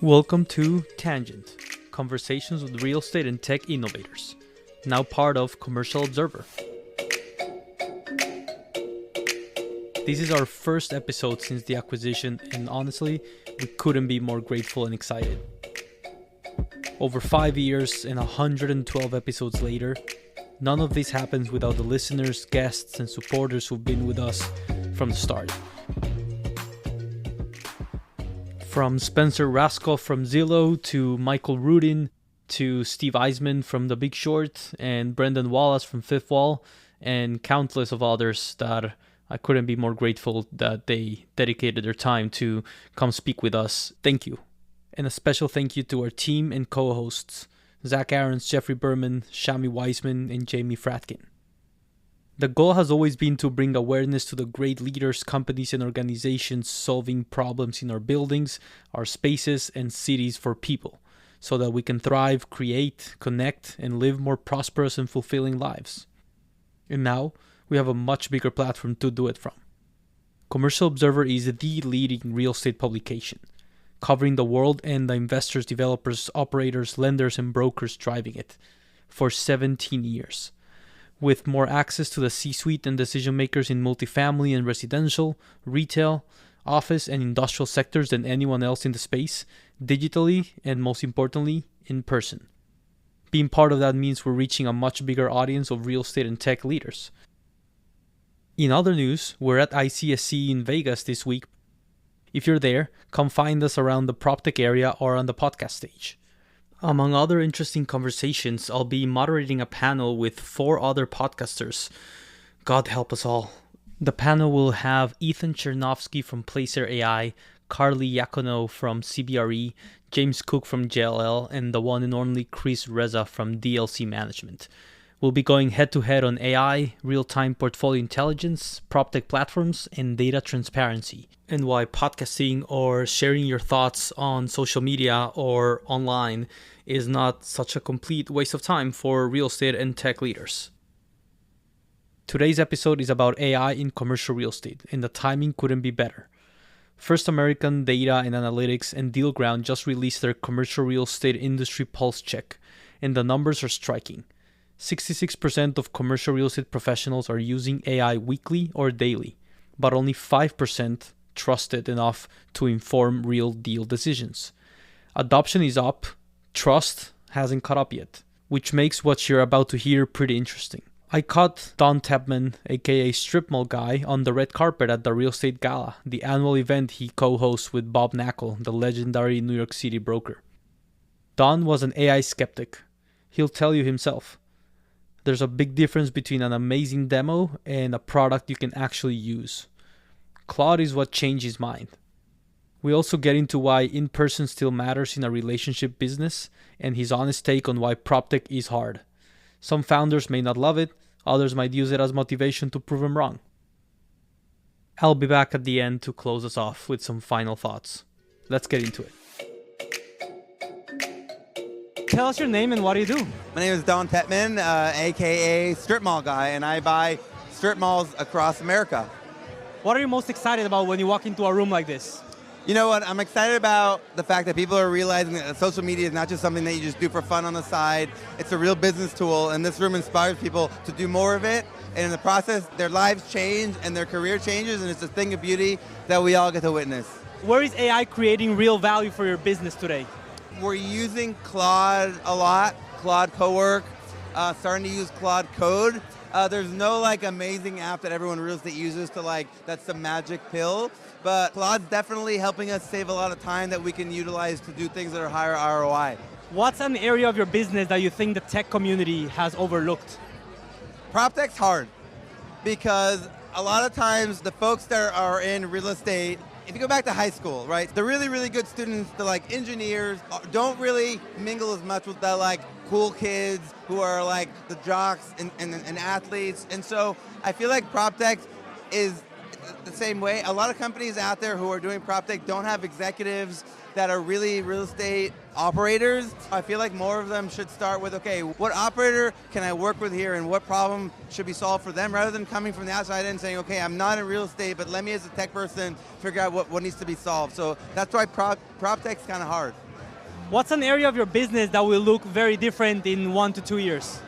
Welcome to Tangent, conversations with real estate and tech innovators, now part of Commercial Observer. This is our first episode since the acquisition, and honestly, we couldn't be more grateful and excited. Over 5 years and 112 episodes later, none of this happens without the listeners, guests, and supporters who've been with us from the start. From Spencer Raskoff from Zillow, to Michael Rudin, to Steve Eisman from The Big Short, and Brendan Wallace from Fifth Wall, and countless of others that I couldn't be more grateful that they dedicated their time to come speak with us. Thank you. And a special thank you to our team and co-hosts, Zach Aarons, Jeffrey Berman, Shami Weisman, and Jamie Fratkin. The goal has always been to bring awareness to the great leaders, companies, and organizations solving problems in our buildings, our spaces, and cities for people, so that we can thrive, create, connect, and live more prosperous and fulfilling lives. And now, we have a much bigger platform to do it from. Commercial Observer is the leading real estate publication, covering the world and the investors, developers, operators, lenders, and brokers driving it for 17 years. With more access to the C-suite and decision makers in multifamily and residential, retail, office, and industrial sectors than anyone else in the space, digitally, and most importantly, in person. Being part of that means we're reaching a much bigger audience of real estate and tech leaders. In other news, we're at ICSC in Vegas this week. If you're there, come find us around the PropTech area or on the podcast stage. Among other interesting conversations, I'll be moderating a panel with 4 other podcasters. God help us all. The panel will have Ethan Chernovsky from Placer AI, Carly Yacono from CBRE, James Cook from JLL, and the one and only Chris Reza from DLC Management. We'll be going head-to-head on AI, real-time portfolio intelligence, PropTech platforms, and data transparency, and why podcasting or sharing your thoughts on social media or online is not such a complete waste of time for real estate and tech leaders. Today's episode is about AI in commercial real estate, and the timing couldn't be better. First American Data and Analytics and DealGround just released their commercial real estate industry pulse check, and the numbers are striking. 66% of commercial real estate professionals are using AI weekly or daily, but only 5% trust it enough to inform real deal decisions. Adoption is up, trust hasn't caught up yet, which makes what you're about to hear pretty interesting. I caught Don Tepman, aka StripMallGuy, on the red carpet at the Real Estate Gala, the annual event he co-hosts with Bob Knakal, the legendary New York City broker. Don was an AI skeptic. He'll tell you himself. There's a big difference between an amazing demo and a product you can actually use. Claude is what changed his mind. We also get into why in-person still matters in a relationship business and his honest take on why PropTech is hard. Some founders may not love it, others might use it as motivation to prove them wrong. I'll be back at the end to close us off with some final thoughts. Let's get into it. Tell us your name and what do you do? My name is Don Tepman, a.k.a. StripMallGuy, and I buy strip malls across America. What are you most excited about when you walk into a room like this? You know what? I'm excited about the fact that people are realizing that social media is not just something that you just do for fun on the side. It's a real business tool, and this room inspires people to do more of it. And in the process, their lives change and their career changes, and it's a thing of beauty that we all get to witness. Where is AI creating real value for your business today? We're using Claude a lot, Claude Cowork, starting to use Claude Code. There's no amazing app that everyone in real estate uses to that's the magic pill, but Claude's definitely helping us save a lot of time that we can utilize to do things that are higher ROI. What's an area of your business that you think the tech community has overlooked? PropTech's hard because a lot of times the folks that are in real estate, if you go back to high school, right, the really, really good students, the engineers, don't really mingle as much with the cool kids who are the jocks and athletes. And so I feel like PropTech is the same way. A lot of companies out there who are doing PropTech don't have executives that are really real estate operators. I feel like more of them should start with, okay, what operator can I work with here and what problem should be solved for them, rather than coming from the outside and saying, okay, I'm not in real estate, but let me as a tech person figure out what needs to be solved. So that's why PropTech's kind of hard. What's an area of your business that will look very different in 1 to 2 years?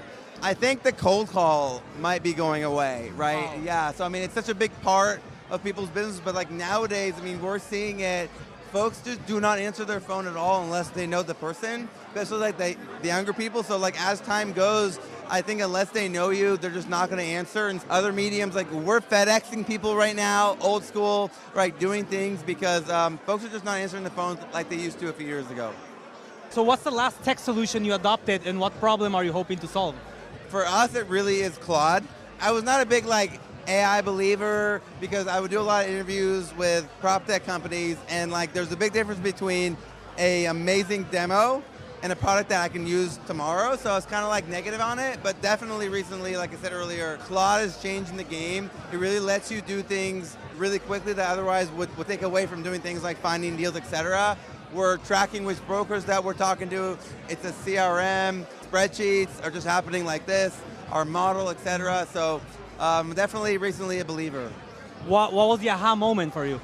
I think the cold call might be going away, right? Wow. Yeah, so I mean, it's such a big part of people's business, but like nowadays, I mean, we're seeing it, folks just do not answer their phone at all unless they know the person, especially like the younger people. So like as time goes, I think unless they know you, they're just not going to answer. And other mediums, like we're FedExing people right now, old school, right, doing things because folks are just not answering the phones like they used to a few years ago. So what's the last tech solution you adopted and what problem are you hoping to solve? For us, it really is Claude. I was not a big like AI believer because I would do a lot of interviews with prop tech companies and like there's a big difference between a amazing demo and a product that I can use tomorrow. So I was kind of like negative on it, but definitely recently, like I said earlier, Claude is changing the game. It really lets you do things really quickly that otherwise would take away from doing things like finding deals, etc. We're tracking which brokers that we're talking to. It's a CRM, spreadsheets are just happening like this, our model, etc. So definitely recently a believer. What was the aha moment for you?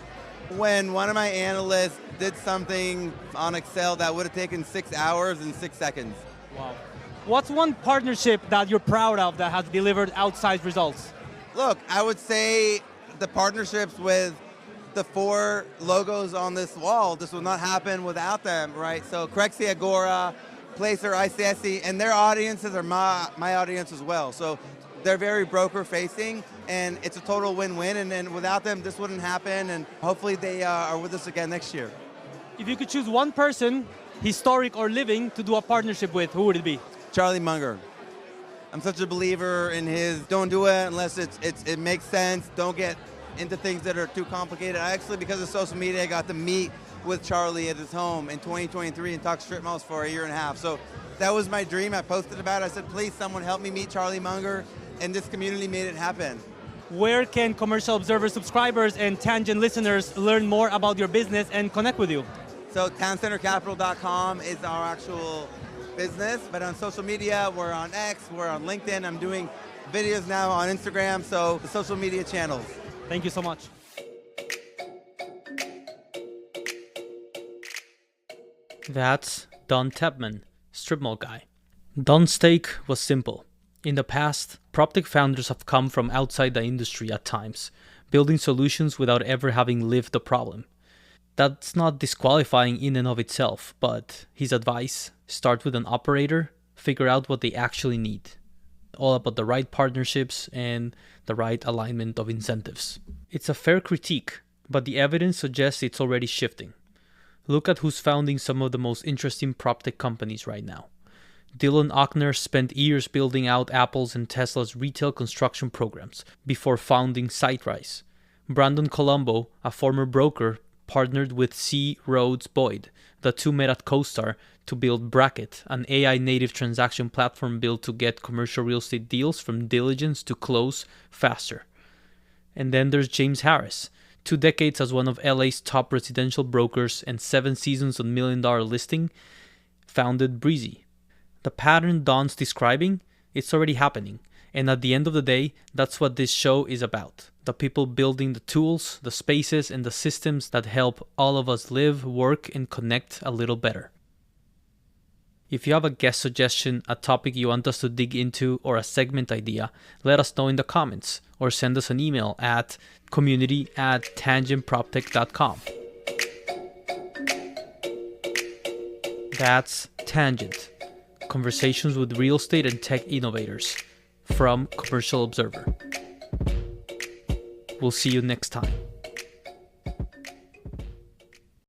When one of my analysts did something on Excel that would have taken 6 hours in 6 seconds. Wow. What's one partnership that you're proud of that has delivered outsized results? Look, I would say the partnerships with the 4 logos on this wall, this would not happen without them, right? So Crexi, Agora, Placer, ICSC, and their audiences are my audience as well. So they're very broker facing and it's a total win-win, and then without them this wouldn't happen, and hopefully they are with us again next year. If you could choose one person, historic or living, to do a partnership with, who would it be? Charlie Munger. I'm such a believer in his don't do it unless it makes sense, don't get into things that are too complicated. I actually, because of social media, I got to meet with Charlie at his home in 2023 and talk strip malls for a year and a half. So that was my dream. I posted about it. I said, please, someone help me meet Charlie Munger, and this community made it happen. Where can Commercial Observer subscribers and Tangent listeners learn more about your business and connect with you? So towncentercapital.com is our actual business, but on social media, we're on X, we're on LinkedIn. I'm doing videos now on Instagram, so the social media channels. Thank you so much. That's Don Tepman, StripMallGuy. Don's take was simple. In the past, PropTech founders have come from outside the industry at times, building solutions without ever having lived the problem. That's not disqualifying in and of itself, but his advice, start with an operator, figure out what they actually need. All about the right partnerships and the right alignment of incentives. It's a fair critique, but the evidence suggests it's already shifting. Look at who's founding some of the most interesting PropTech companies right now. Dylan Ochner spent years building out Apple's and Tesla's retail construction programs before founding SiteRise. Brandon Colombo, a former broker, partnered with C. Rhodes Boyd, the two met at CoStar, to build Bracket, an AI-native transaction platform built to get commercial real estate deals from diligence to close faster. And then there's James Harris, 2 decades as one of LA's top residential brokers and 7 seasons on $1 Million Listing, founded Breezy. The pattern Don's describing, it's already happening. And at the end of the day, that's what this show is about. The people building the tools, the spaces, and the systems that help all of us live, work, and connect a little better. If you have a guest suggestion, a topic you want us to dig into, or a segment idea, let us know in the comments, or send us an email at community@tangentproptech.com. That's Tangent. Conversations with real estate and tech innovators from Commercial Observer. We'll see you next time.